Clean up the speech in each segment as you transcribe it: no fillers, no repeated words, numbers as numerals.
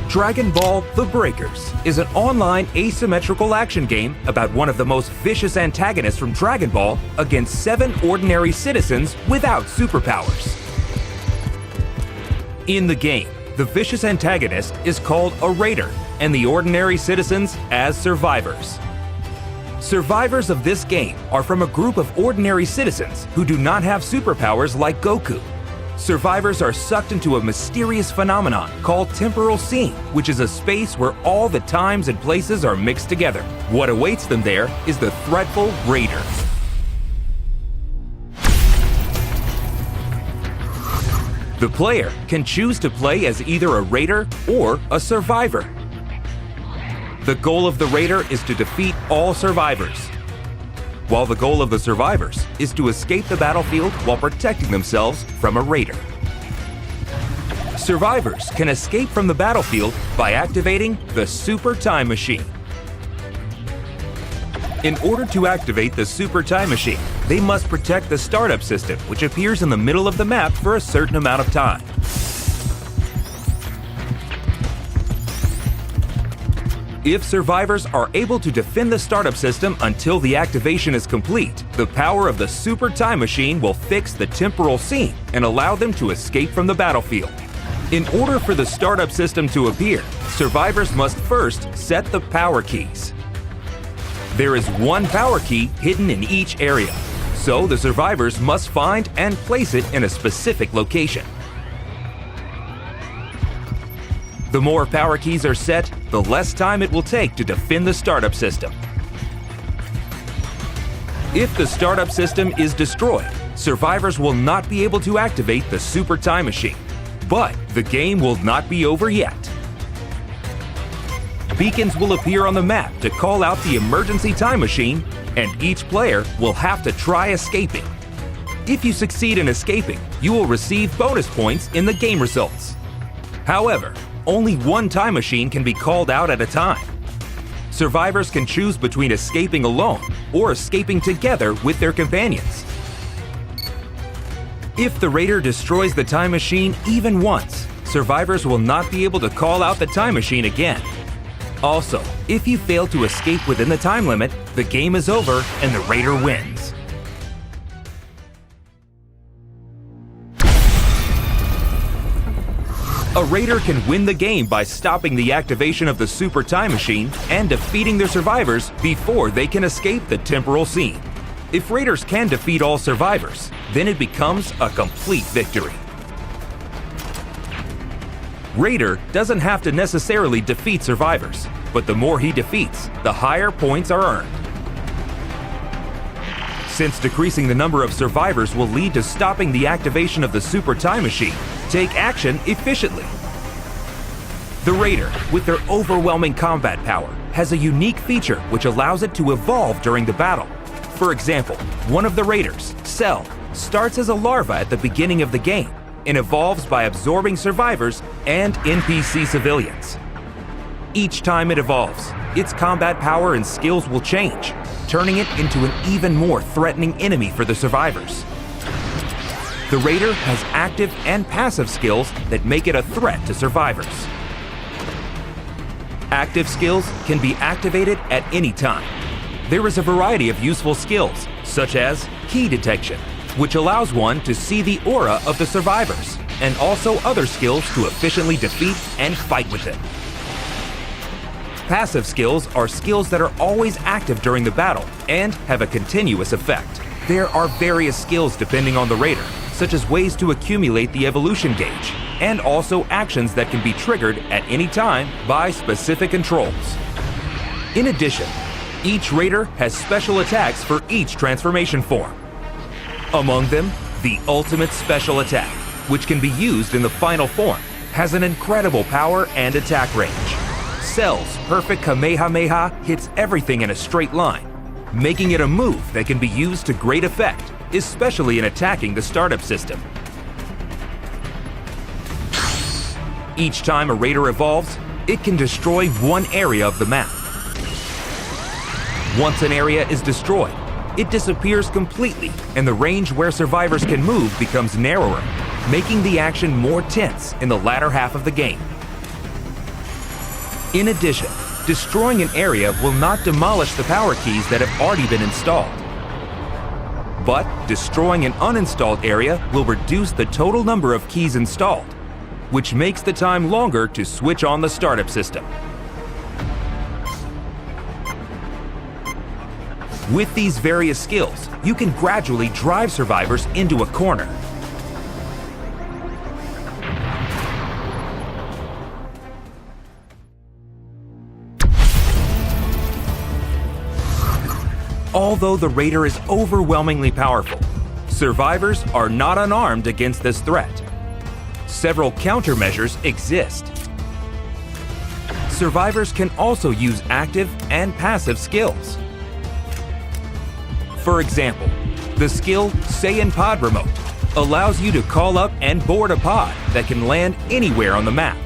Dragon Ball: The Breakers is an online asymmetrical action game about one of the most vicious antagonists from Dragon Ball against 7 ordinary citizens without superpowers. In the game, the vicious antagonist is called a Raider, and the ordinary citizens as survivors. Survivors of this game are from a group of ordinary citizens who do not have superpowers like Goku. Survivors are sucked into a mysterious phenomenon called temporal seam, which is a space where all the times and places are mixed together. What awaits them there is the threatful Raider. The player can choose to play as either a Raider or a survivor. The goal of the Raider is to defeat all survivors, while the goal of the survivors is to escape the battlefield while protecting themselves from a Raider. Survivors can escape from the battlefield by activating the Super Time Machine. In order to activate the Super Time Machine, they must protect the startup system, which appears in the middle of the map for a certain amount of time. If survivors are able to defend the startup system until the activation is complete, the power of the Super Time Machine will fix the temporal seam and allow them to escape from the battlefield. In order for the startup system to appear, survivors must first set the power keys. There is one power key hidden in each area, so the survivors must find and place it in a specific location. The more power keys are set, the less time it will take to defend the startup system. If the startup system is destroyed, survivors will not be able to activate the Super Time Machine. But the game will not be over yet. Beacons will appear on the map to call out the emergency time machine, and each player will have to try escaping. If you succeed in escaping, you will receive bonus points in the game results. However, only one time machine can be called out at a time. Survivors can choose between escaping alone or escaping together with their companions. If the Raider destroys the time machine even once, survivors will not be able to call out the time machine again. Also, if you fail to escape within the time limit, the game is over and the Raider wins. A Raider can win the game by stopping the activation of the Super Time Machine and defeating their survivors before they can escape the temporal seam. If Raiders can defeat all survivors, then it becomes a complete victory. Raider doesn't have to necessarily defeat survivors, but the more he defeats, the higher points are earned. Since decreasing the number of survivors will lead to stopping the activation of the Super Time Machine, take action efficiently. The Raider, with their overwhelming combat power, has a unique feature which allows it to evolve during the battle. For example, one of the Raiders, Cell, starts as a larva at the beginning of the game and evolves by absorbing survivors and NPC civilians. Each time it evolves, its combat power and skills will change, turning it into an even more threatening enemy for the survivors. The Raider has active and passive skills that make it a threat to survivors. Active skills can be activated at any time. There is a variety of useful skills, such as key detection, which allows one to see the aura of the survivors, and also other skills to efficiently defeat and fight with it. Passive skills are skills that are always active during the battle and have a continuous effect. There are various skills depending on the Raider, such as ways to accumulate the evolution gauge, and also actions that can be triggered at any time by specific controls. In addition, each Raider has special attacks for each transformation form. Among them, the Ultimate Special Attack, which can be used in the final form, has an incredible power and attack range. Cell's perfect Kamehameha hits everything in a straight line, making it a move that can be used to great effect, especially in attacking the startup system. Each time a Raider evolves, it can destroy one area of the map. Once an area is destroyed, it disappears completely, and the range where survivors can move becomes narrower, making the action more tense in the latter half of the game. In addition, destroying an area will not demolish the power keys that have already been installed. But destroying an uninstalled area will reduce the total number of keys installed, which makes the time longer to switch on the startup system. With these various skills, you can gradually drive survivors into a corner. Although the Raider is overwhelmingly powerful, survivors are not unarmed against this threat. Several countermeasures exist. Survivors can also use active and passive skills. For example, the skill Saiyan Pod Remote allows you to call up and board a pod that can land anywhere on the map.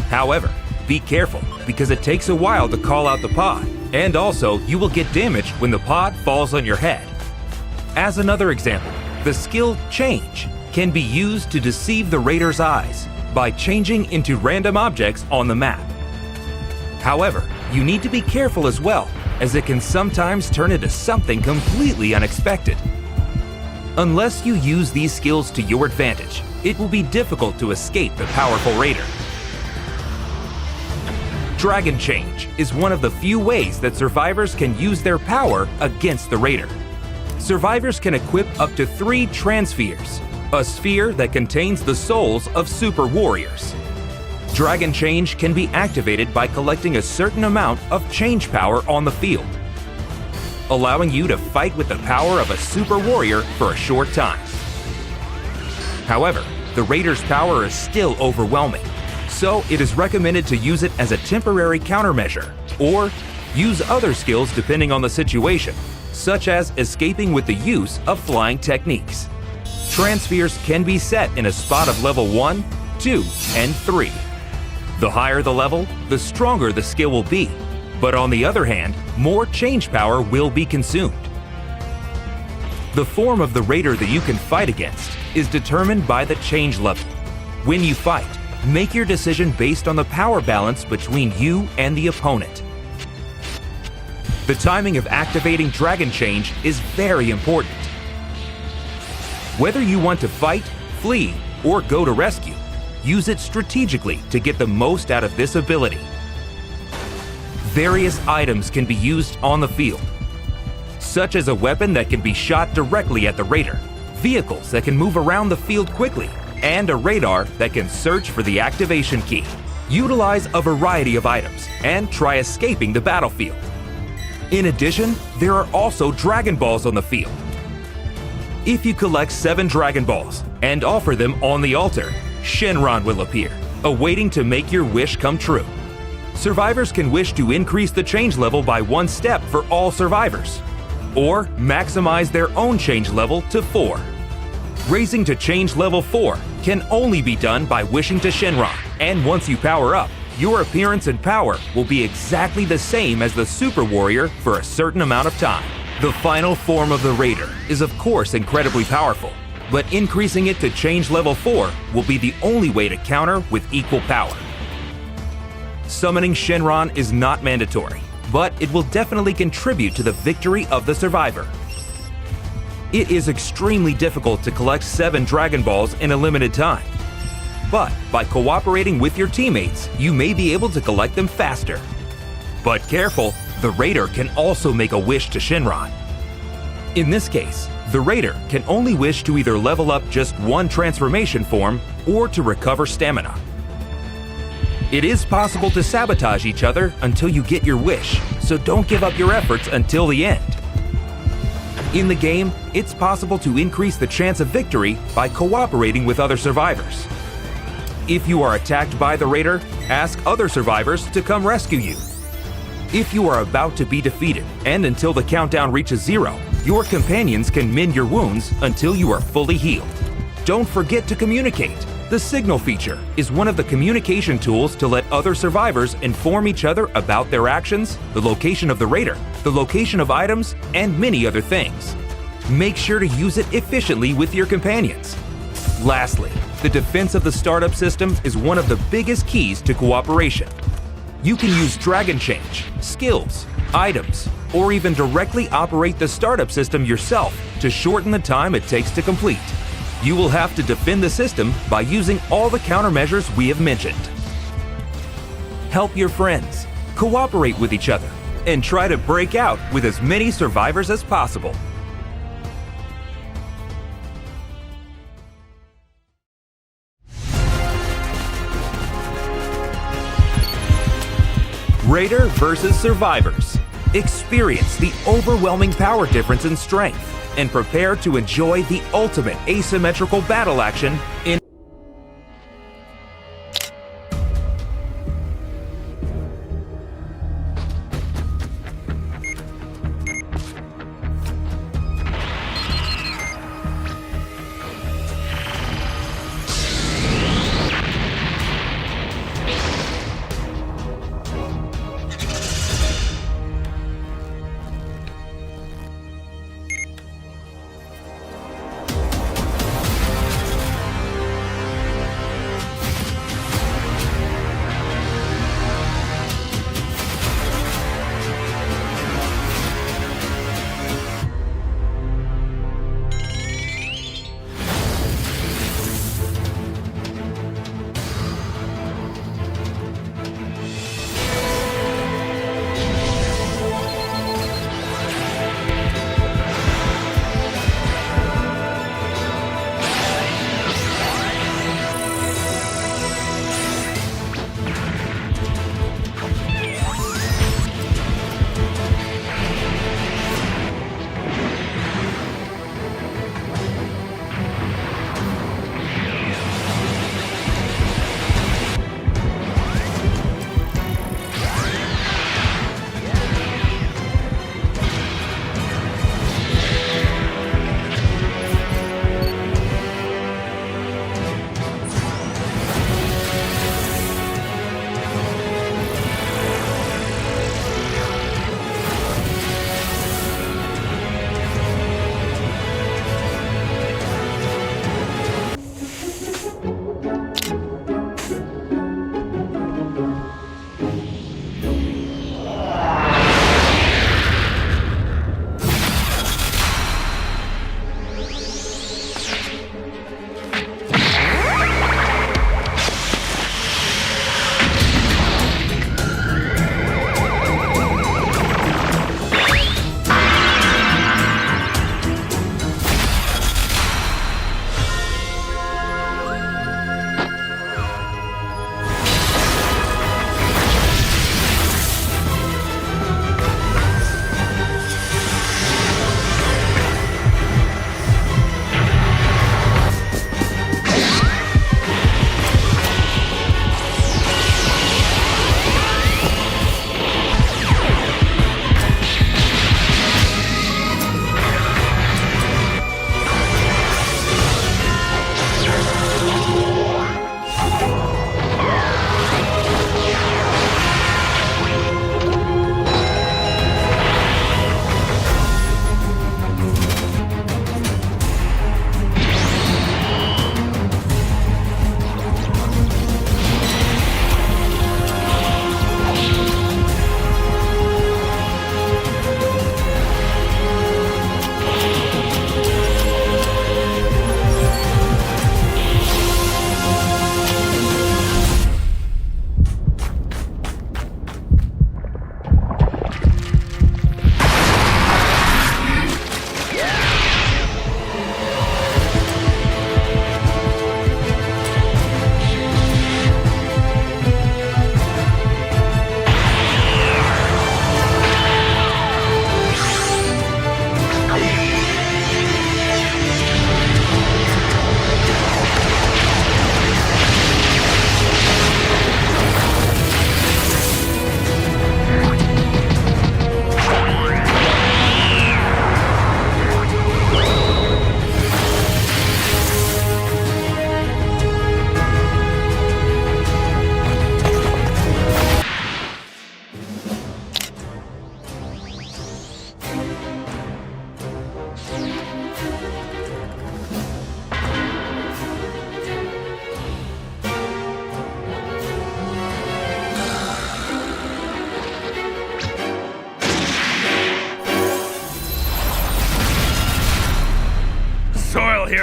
However, be careful because it takes a while to call out the pod, and also you will get damaged when the pod falls on your head. As another example, the skill Change can be used to deceive the Raider's eyes by changing into random objects on the map. However, you need to be careful as well, as it can sometimes turn into something completely unexpected. Unless you use these skills to your advantage, it will be difficult to escape the powerful Raider. Dragon Change is one of the few ways that survivors can use their power against the Raider. Survivors can equip up to 3 Transpheres, a sphere that contains the souls of super warriors. Dragon Change can be activated by collecting a certain amount of change power on the field, allowing you to fight with the power of a super warrior for a short time. However, the Raider's power is still overwhelming, so it is recommended to use it as a temporary countermeasure, or use other skills depending on the situation, such as escaping with the use of flying techniques. Transpheres can be set in a spot of level 1, 2, and 3. The higher the level, the stronger the skill will be, but on the other hand, more change power will be consumed. The form of the Raider that you can fight against is determined by the change level. When you fight, make your decision based on the power balance between you and the opponent. The timing of activating Dragon Change is very important. Whether you want to fight, flee, or go to rescue, use it strategically to get the most out of this ability. Various items can be used on the field, such as a weapon that can be shot directly at the Raider, vehicles that can move around the field quickly, and a radar that can search for the activation key. Utilize a variety of items and try escaping the battlefield. In addition, there are also Dragon Balls on the field. If you collect 7 Dragon Balls and offer them on the altar, Shenron will appear, awaiting to make your wish come true. Survivors can wish to increase the change level by 1 step for all survivors, or maximize their own change level to 4. Raising to change level 4 can only be done by wishing to Shenron, and once you power up, your appearance and power will be exactly the same as the Super Warrior for a certain amount of time. The final form of the Raider is of course incredibly powerful, but increasing it to change level 4 will be the only way to counter with equal power. Summoning Shenron is not mandatory, but it will definitely contribute to the victory of the survivor. It is extremely difficult to collect 7 Dragon Balls in a limited time, but by cooperating with your teammates, you may be able to collect them faster. But careful, the Raider can also make a wish to Shenron. In this case, the Raider can only wish to either level up just 1 transformation form or to recover stamina. It is possible to sabotage each other until you get your wish, so don't give up your efforts until the end. In the game, it's possible to increase the chance of victory by cooperating with other survivors. If you are attacked by the Raider, ask other survivors to come rescue you. If you are about to be defeated and until the countdown reaches 0, your companions can mend your wounds until you are fully healed. Don't forget to communicate. The signal feature is one of the communication tools to let other survivors inform each other about their actions, the location of the Raider, the location of items, and many other things. Make sure to use it efficiently with your companions. Lastly, The defense of the startup system is one of the biggest keys to cooperation. You can use Dragon Change, skills, items, or even directly operate the startup system yourself to shorten the time it takes to complete. You will have to defend the system by using all the countermeasures we have mentioned. Help your friends, cooperate with each other, and try to break out with as many survivors as possible. Raider versus Survivors. Experience the overwhelming power difference in strength and prepare to enjoy the ultimate asymmetrical battle action in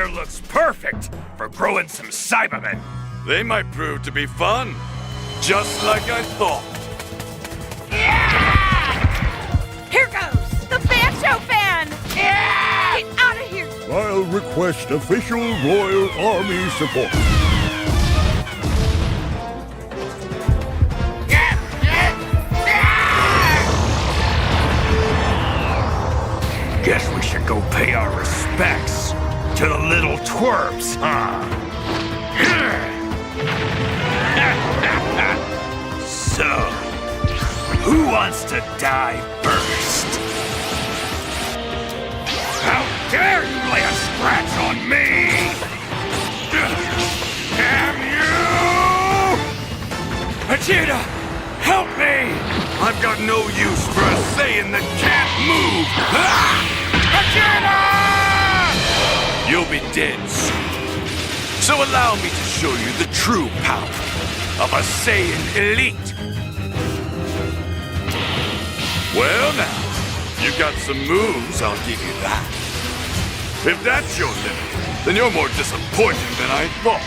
here looks perfect for growing some Cybermen. They might prove to be fun, just like I thought. Here goes! The fan show fan! Get out of here! I'll request official Royal Army support. Guess we should go pay our respects to the little twerps, huh? So, who wants to die first? How dare you lay a scratch on me! Damn you! Vegeta, help me! I've got no use for a Saiyan that can't move! Vegeta! You'll be dead soon. So allow me to show you the true power of a Saiyan elite. Well now, you got some moves, I'll give you that. If that's your limit, then you're more disappointing than I thought.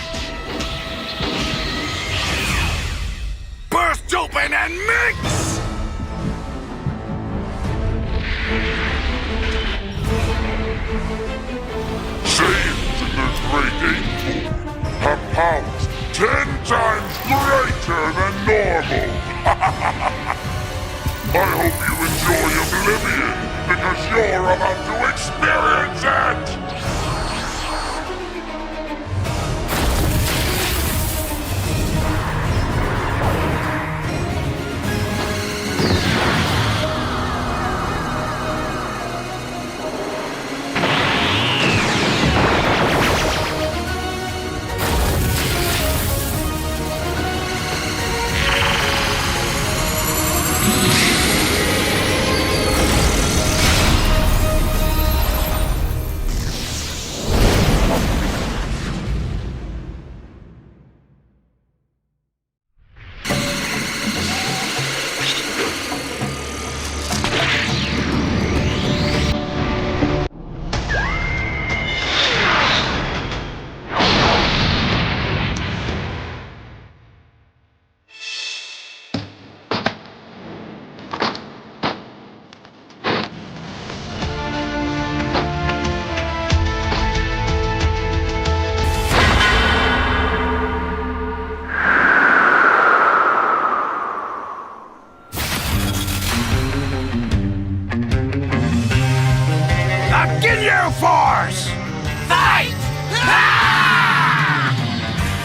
Burst open and mix! Saiyans in their great aim have powers 10 times greater than normal. I hope you enjoy Oblivion, because you're about to experience it! Force! Fight!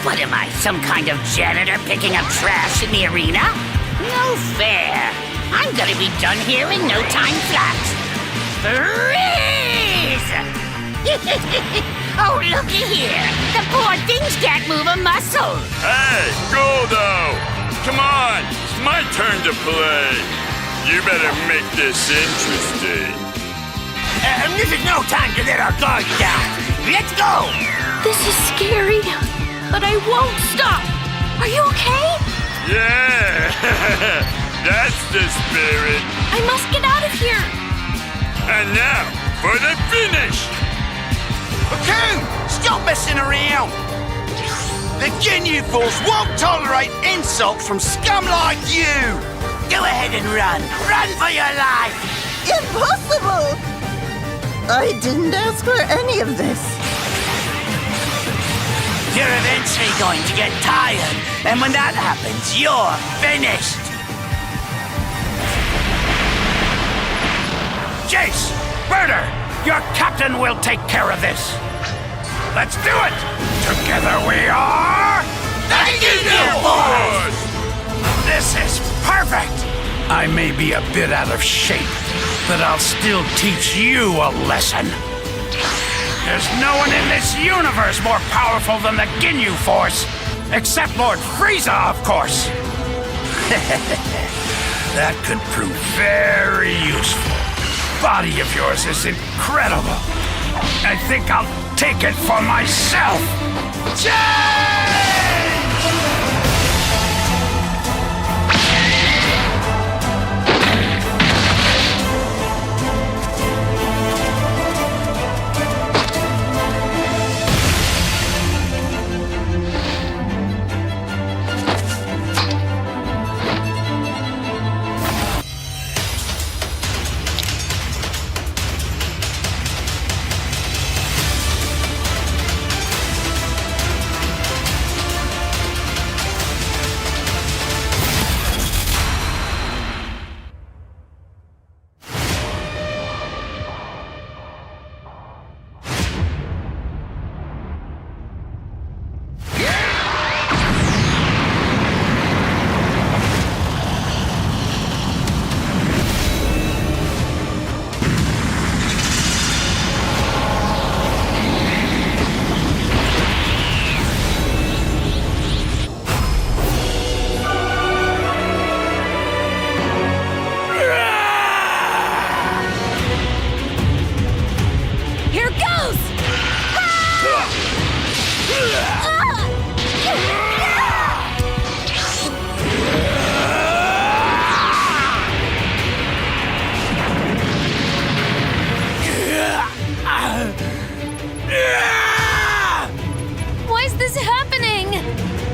What am I, some kind of janitor picking up trash in the arena? No fair. I'm gonna be done here in no time flat. Freeze! Oh, looky here. The poor things can't move a muscle. Hey, Goldo! Come on, it's my turn to play. You better make this interesting. This is no time to let our guard down. Let's go! This is scary, but I won't stop. Are you okay? Yeah, that's the spirit. I must get out of here. And now, for the finish! Cocoon! Stop messing around! The Ginyu Force won't tolerate insults from scum like you! Go ahead and run! Run for your life! Impossible! I didn't ask for any of this. You're eventually going to get tired, and when that happens, you're finished! Jace! Murder! Your captain will take care of this! Let's do it! Together we are... the Ginyu Force! This is perfect! I may be a bit out of shape, but I'll still teach you a lesson. There's no one in this universe more powerful than the Ginyu Force, except Lord Frieza, of course. That could prove very useful. Body of yours is incredible. I think I'll take it for myself.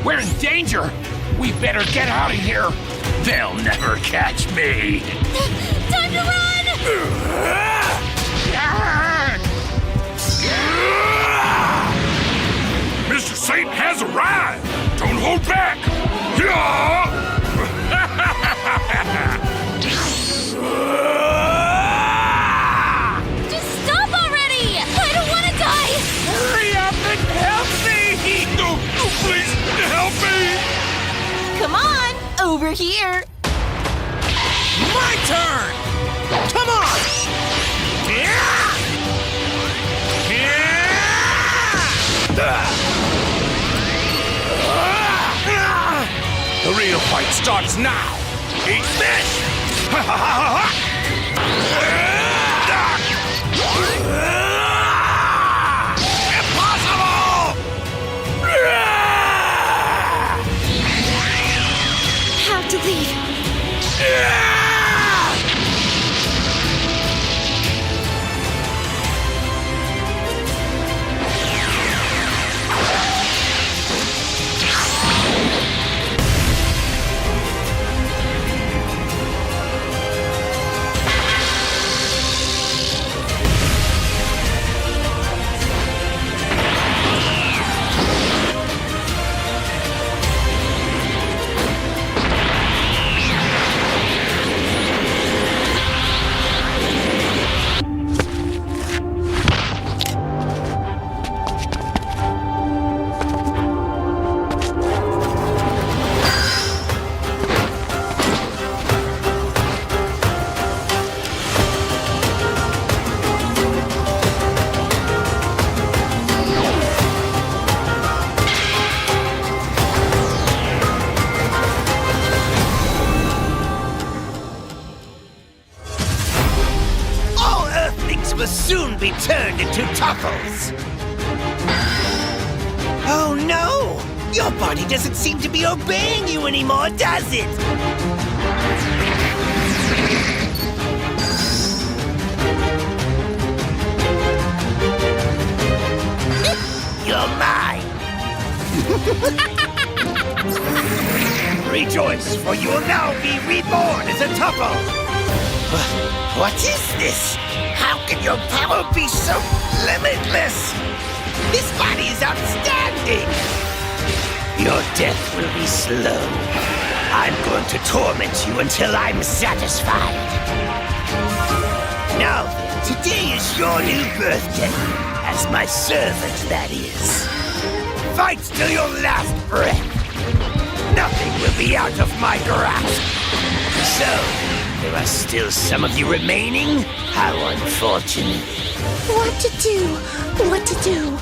We're in danger! We better get out of here! They'll never catch me! Time to run! Mr. Satan has arrived! Don't hold back! Just stop already! I don't want to die! Hurry up and help me! No, no, please, help me! Come on, over here! My turn! Come on! The real fight starts now! Eat this! Impossible! How to leave? Will soon be turned into topples. Oh no! Your body doesn't seem to be obeying you anymore, does it? You're mine! Rejoice, for you will now be reborn as a tuple! What is this? How can your power be so limitless? This body is outstanding! Your death will be slow. I'm going to torment you until I'm satisfied. Now then, today is your new birthday. As my servant, that is. Fight till your last breath. Nothing will be out of my grasp. So, there are still some of you remaining? How unfortunate. What to do? What to do?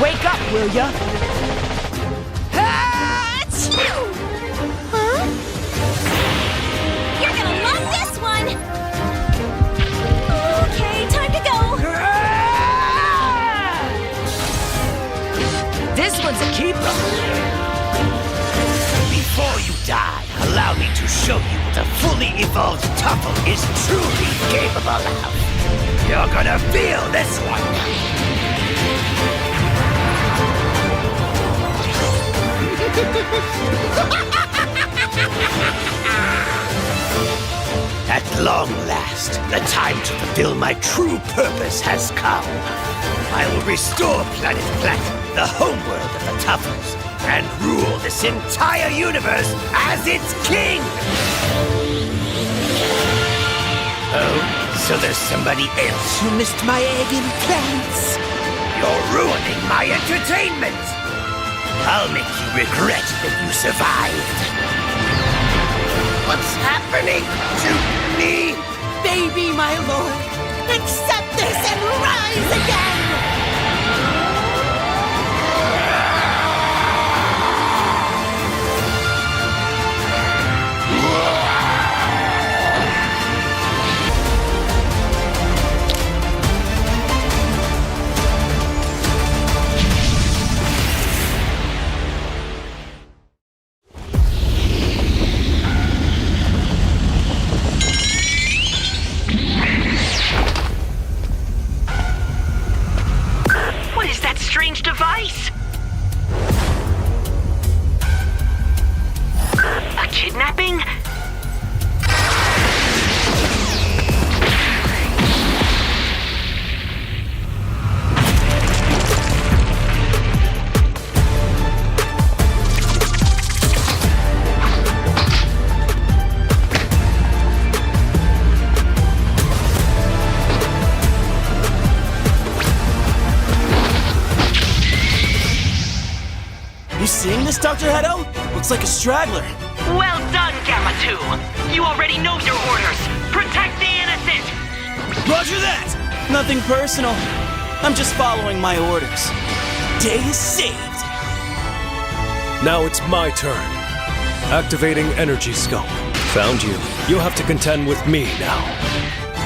Wake up, will ya? Achoo! Huh? You're gonna love this one! Okay, time to go! This one's a keeper. Before you die, allow me to show you what a fully evolved tuple is truly capable of. You're gonna feel this one. At long last, the time to fulfill my true purpose has come. I will restore Planet Planet, the homeworld of the Tuffles, and rule this entire universe as its king! Oh, so there's somebody else who missed my egg implants? You're ruining my entertainment! I'll make you regret that you survived. What's happening to me? Baby, my lord, accept this and rise again! strange device? A kidnapping? You seeing this, Dr. Hedo? Looks like a straggler. Well done, Gamma 2. You already know your orders. Protect the innocent! Roger that! Nothing personal. I'm just following my orders. Day is saved. Now it's my turn. Activating energy scope. Found you. You'll have to contend with me now.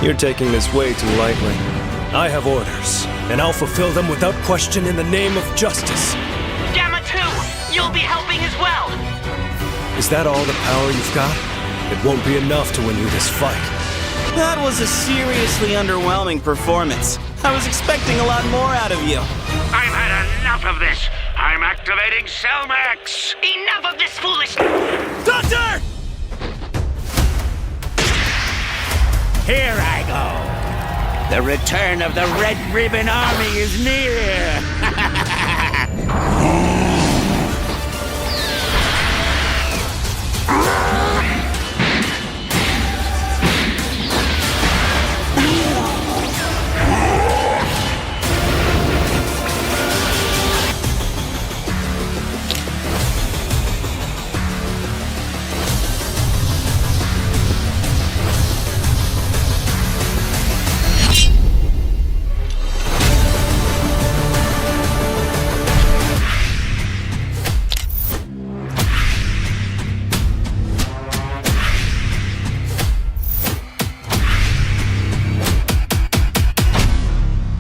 You're taking this way too lightly. I have orders, and I'll fulfill them without question in the name of justice. Gamma 2, you'll be helping as well. Is that all the power you've got? It won't be enough to win you this fight. That was a seriously underwhelming performance. I was expecting a lot more out of you. I've had enough of this. I'm activating Cellmax. Enough of this foolish... Doctor! Here I go. The return of the Red Ribbon Army is near.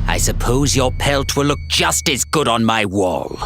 I suppose your pelt will look just as good on my wall.